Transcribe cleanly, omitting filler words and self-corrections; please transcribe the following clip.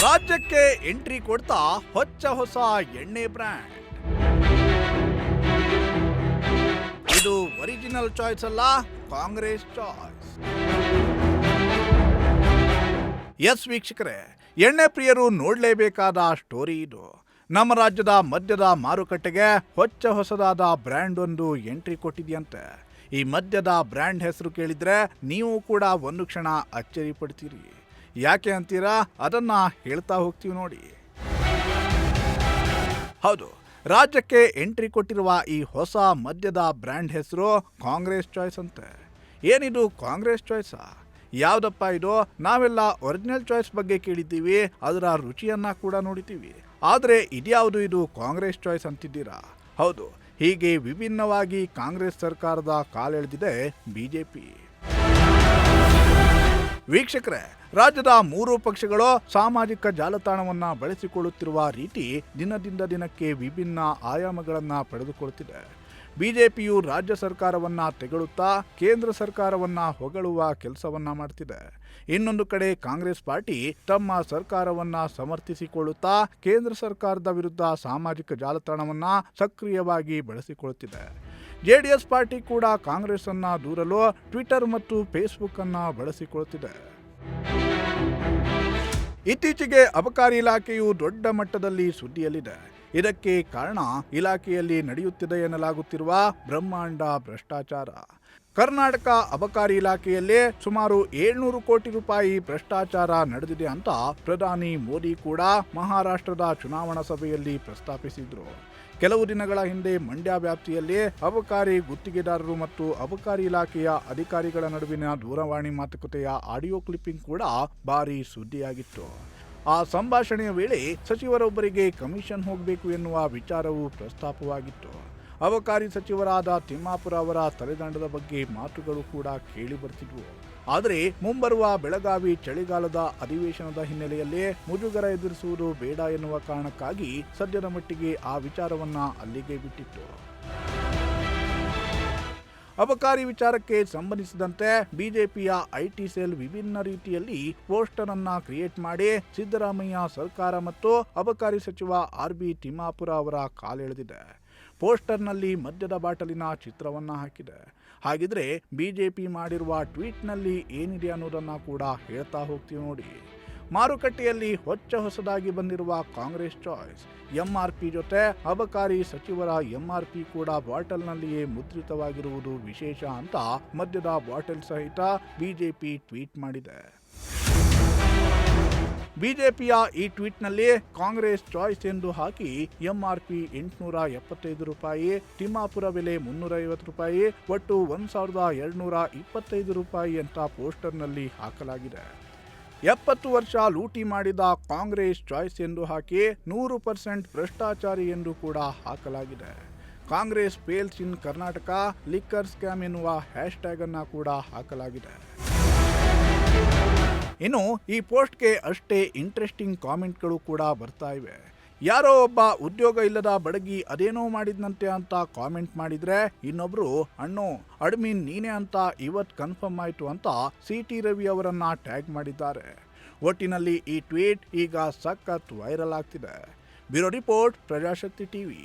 ರಾಜ್ಯಕ್ಕೆ ಎಂಟ್ರಿ ಕೊಡ್ತಾ ಹೊಸ ಎಣ್ಣೆ ಬ್ರ್ಯಾಂಡ್. ಇದು ಒರಿಜಿನಲ್ ಚಾಯ್ಸ್ ಅಲ್ಲ, ಕಾಂಗ್ರೆಸ್ ಚಾಯ್ಸ್. ಎಸ್ ವೀಕ್ಷಕರೇ, ಎಣ್ಣೆ ಪ್ರಿಯರು ನೋಡಲೇಬೇಕಾದ ಸ್ಟೋರಿ ಇದು. ನಮ್ಮ ರಾಜ್ಯದ ಮದ್ಯದ ಮಾರುಕಟ್ಟೆಗೆ ಹೊಸದಾದ ಬ್ರ್ಯಾಂಡ್ ಒಂದು ಎಂಟ್ರಿ ಕೊಟ್ಟಿದೆಯಂತೆ. ಈ ಮದ್ಯದ ಬ್ರ್ಯಾಂಡ್ ಹೆಸರು ಕೇಳಿದ್ರೆ ನೀವು ಕೂಡ ಒಂದು ಕ್ಷಣ ಅಚ್ಚರಿ ಪಡ್ತೀರಿ. ಯಾಕೆ ಅಂತೀರಾ? ಅದನ್ನ ಹೇಳ್ತಾ ಹೋಗ್ತೀವಿ ನೋಡಿ. ಹೌದು, ರಾಜ್ಯಕ್ಕೆ ಎಂಟ್ರಿ ಕೊಟ್ಟಿರುವ ಈ ಹೊಸ ಮದ್ಯದ ಬ್ರ್ಯಾಂಡ್ ಹೆಸರು ಕಾಂಗ್ರೆಸ್ ಚಾಯ್ಸ್ ಅಂತೆ. ಏನಿದು ಕಾಂಗ್ರೆಸ್ ಚಾಯ್ಸಾ? ಯಾವುದಪ್ಪ ಇದು? ನಾವೆಲ್ಲ ಒರಿಜಿನಲ್ ಚಾಯ್ಸ್ ಬಗ್ಗೆ ಕೇಳಿದ್ದೀವಿ, ಅದರ ರುಚಿಯನ್ನ ಕೂಡ ನೋಡಿದ್ದೀವಿ. ಆದರೆ ಇದ್ಯಾವುದು ಇದು ಕಾಂಗ್ರೆಸ್ ಚಾಯ್ಸ್ ಅಂತಿದ್ದೀರಾ? ಹೌದು, ಹೀಗೆ ವಿಭಿನ್ನವಾಗಿ ಕಾಂಗ್ರೆಸ್ ಸರ್ಕಾರದ ಕಾಲೆಳೆದಿದೆ ಬಿಜೆಪಿ. ವೀಕ್ಷಕರೇ, ರಾಜ್ಯದ ಮೂರು ಪಕ್ಷಗಳು ಸಾಮಾಜಿಕ ಜಾಲತಾಣವನ್ನ ಬಳಸಿಕೊಳ್ಳುತ್ತಿರುವ ರೀತಿ ದಿನದಿಂದ ದಿನಕ್ಕೆ ವಿಭಿನ್ನ ಆಯಾಮಗಳನ್ನು ಪಡೆದುಕೊಳ್ಳುತ್ತಿದೆ. ಬಿಜೆಪಿಯು ರಾಜ್ಯ ಸರ್ಕಾರವನ್ನ ತೆಗಳುತ್ತಾ ಕೇಂದ್ರ ಸರ್ಕಾರವನ್ನ ಹೊಗಳುವ ಕೆಲಸವನ್ನ ಮಾಡ್ತಿದೆ. ಇನ್ನೊಂದು ಕಡೆ ಕಾಂಗ್ರೆಸ್ ಪಾರ್ಟಿ ತಮ್ಮ ಸರ್ಕಾರವನ್ನ ಸಮರ್ಥಿಸಿಕೊಳ್ಳುತ್ತಾ ಕೇಂದ್ರ ಸರ್ಕಾರದ ವಿರುದ್ಧ ಸಾಮಾಜಿಕ ಜಾಲತಾಣವನ್ನ ಸಕ್ರಿಯವಾಗಿ ಬಳಸಿಕೊಳ್ಳುತ್ತಿದೆ. ಜೆಡಿಎಸ್ ಪಾರ್ಟಿ ಕೂಡ ಕಾಂಗ್ರೆಸ್ ಅನ್ನ ದೂರಲು ಟ್ವಿಟರ್ ಮತ್ತು ಫೇಸ್ಬುಕ್ ಅನ್ನ ಬಳಸಿಕೊಳ್ಳುತ್ತಿದೆ. ಇತ್ತೀಚೆಗೆ ಅಬಕಾರಿ ಇಲಾಖೆಯು ದೊಡ್ಡ ಮಟ್ಟದಲ್ಲಿ ಸುದ್ದಿಯಲ್ಲಿದೆ. ಇದಕ್ಕೆ ಕಾರಣ ಇಲಾಖೆಯಲ್ಲಿ ನಡೆಯುತ್ತಿದೆ ಎನ್ನಲಾಗುತ್ತಿರುವ ಬ್ರಹ್ಮಾಂಡ ಭ್ರಷ್ಟಾಚಾರ. ಕರ್ನಾಟಕ ಅಬಕಾರಿ ಇಲಾಖೆಯಲ್ಲಿ ಸುಮಾರು 700 ಕೋಟಿ ರೂಪಾಯಿ ಭ್ರಷ್ಟಾಚಾರ ನಡೆದಿದೆ ಅಂತ ಪ್ರಧಾನಿ ಮೋದಿ ಕೂಡ ಮಹಾರಾಷ್ಟ್ರದ ಚುನಾವಣಾ ಸಭೆಯಲ್ಲಿ ಪ್ರಸ್ತಾಪಿಸಿದ್ರು. ಕೆಲವು ದಿನಗಳ ಹಿಂದೆ ಮಂಡ್ಯ ವ್ಯಾಪ್ತಿಯಲ್ಲಿ ಅಬಕಾರಿ ಗುತ್ತಿಗೆದಾರರು ಮತ್ತು ಅಬಕಾರಿ ಇಲಾಖೆಯ ಅಧಿಕಾರಿಗಳ ನಡುವಿನ ದೂರವಾಣಿ ಮಾತುಕತೆಯ ಆಡಿಯೋ ಕ್ಲಿಪ್ಪಿಂಗ್ ಕೂಡ ಭಾರೀ ಸುದ್ದಿಯಾಗಿತ್ತು. ಆ ಸಂಭಾಷಣೆಯ ವೇಳೆ ಸಚಿವರೊಬ್ಬರಿಗೆ ಕಮಿಷನ್ ಹೋಗಬೇಕು ಎನ್ನುವ ವಿಚಾರವು ಪ್ರಸ್ತಾಪವಾಗಿತ್ತು. ಅಬಕಾರಿ ಸಚಿವರಾದ ತಿಮ್ಮಾಪುರ ಅವರ ತಲೆದಂಡದ ಬಗ್ಗೆ ಮಾತುಗಳು ಕೂಡ ಕೇಳಿ ಬರ್ತಿದ್ವು. ಆದರೆ ಮುಂಬರುವ ಬೆಳಗಾವಿ ಚಳಿಗಾಲದ ಅಧಿವೇಶನದ ಹಿನ್ನೆಲೆಯಲ್ಲಿ ಮುಜುಗರ ಎದುರಿಸುವುದು ಬೇಡ ಎನ್ನುವ ಕಾರಣಕ್ಕಾಗಿ ಸದ್ಯದ ಮಟ್ಟಿಗೆ ಆ ವಿಚಾರವನ್ನ ಅಲ್ಲಿಗೆ ಬಿಟ್ಟಿತ್ತು. ಅಬಕಾರಿ ವಿಚಾರಕ್ಕೆ ಸಂಬಂಧಿಸಿದಂತೆ ಬಿಜೆಪಿಯ ಐಟಿ ಸೆಲ್ ವಿಭಿನ್ನ ರೀತಿಯಲ್ಲಿ ಪೋಸ್ಟರ್ ಅನ್ನ ಕ್ರಿಯೇಟ್ ಮಾಡಿ ಸಿದ್ದರಾಮಯ್ಯ ಸರ್ಕಾರ ಮತ್ತು ಅಬಕಾರಿ ಸಚಿವ ಆರ್.ಬಿ. ತಿಮ್ಮಾಪುರ ಅವರ ಕಾಲೆಳೆದಿದೆ. ಪೋಸ್ಟರ್ನಲ್ಲಿ ಮದ್ಯದ ಬಾಟಲಿನ ಚಿತ್ರವನ್ನ ಹಾಕಿದೆ. ಹಾಗಿದ್ರೆ ಬಿಜೆಪಿ ಮಾಡಿರುವ ಟ್ವೀಟ್ನಲ್ಲಿ ಏನಿದೆ ಅನ್ನೋದನ್ನ ಕೂಡ ಹೇಳ್ತಾ ಹೋಗ್ತೀವಿ ನೋಡಿ. ಮಾರುಕಟ್ಟೆಯಲ್ಲಿ ಹೊಸದಾಗಿ ಬಂದಿರುವ ಕಾಂಗ್ರೆಸ್ ಚಾಯ್ಸ್ ಎಂಆರ್ಪಿ ಜೊತೆ ಅಬಕಾರಿ ಸಚಿವರ ಎಂಆರ್ಪಿ ಕೂಡ ಬಾಟಲ್ನಲ್ಲಿಯೇ ಮುದ್ರಿತವಾಗಿರುವುದು ವಿಶೇಷ ಅಂತ ಮದ್ಯದ ಬಾಟಲ್ ಸಹಿತ ಬಿಜೆಪಿ ಟ್ವೀಟ್ ಮಾಡಿದೆ. ಬಿಜೆಪಿಯ ಈ ಟ್ವೀಟ್ನಲ್ಲಿ ಕಾಂಗ್ರೆಸ್ ಚಾಯ್ಸ್ ಎಂದು ಹಾಕಿ ಎಂಆರ್ಪಿ 875 ರೂಪಾಯಿ, ತಿಮ್ಮಾಪುರ ಬೆಲೆ 350 ರೂಪಾಯಿ, ಒಟ್ಟು 1225 ರೂಪಾಯಿ ಅಂತ ಪೋಸ್ಟರ್ನಲ್ಲಿ ಹಾಕಲಾಗಿದೆ. 70 ವರ್ಷ ಲೂಟಿ ಮಾಡಿದ ಕಾಂಗ್ರೆಸ್ ಚಾಯ್ಸ್ ಎಂದು ಹಾಕಿ 100% ಭ್ರಷ್ಟಾಚಾರಿ ಎಂದು ಕೂಡ ಹಾಕಲಾಗಿದೆ. ಕಾಂಗ್ರೆಸ್ ಫೇಲ್ಸ್ ಇನ್ ಕರ್ನಾಟಕ ಲಿಕ್ಕರ್ ಸ್ಕ್ಯಾಮ್ ಎನ್ನುವ ಹ್ಯಾಶ್ಟ್ಯಾಗ್ ಅನ್ನ ಕೂಡ ಹಾಕಲಾಗಿದೆ. ಇನ್ನು ಈ ಪೋಸ್ಟ್ಗೆ ಅಷ್ಟೇ ಇಂಟ್ರೆಸ್ಟಿಂಗ್ ಕಾಮೆಂಟ್ಗಳು ಕೂಡ ಬರ್ತಾ ಇವೆ. ಯಾರೋ ಒಬ್ಬ ಉದ್ಯೋಗ ಇಲ್ಲದ ಬಡಗಿ ಅದೇನೋ ಮಾಡಿದ್ನಂತೆ ಅಂತ ಕಾಮೆಂಟ್ ಮಾಡಿದ್ರೆ ಇನ್ನೊಬ್ರು ಅಣ್ಣೋ ಅಡ್ಮಿನ್ ನೀನೇ ಅಂತ ಇವತ್ತು ಕನ್ಫರ್ಮ್ ಆಯ್ತು ಅಂತ ಸಿ.ಟಿ. ರವಿ ಅವರನ್ನ ಟ್ಯಾಗ್ ಮಾಡಿದ್ದಾರೆ. ಒಟ್ಟಿನಲ್ಲಿ ಈ ಟ್ವೀಟ್ ಈಗ ಸಖತ್ ವೈರಲ್ ಆಗ್ತಿದೆ. Bureau report, Prajashakti TV.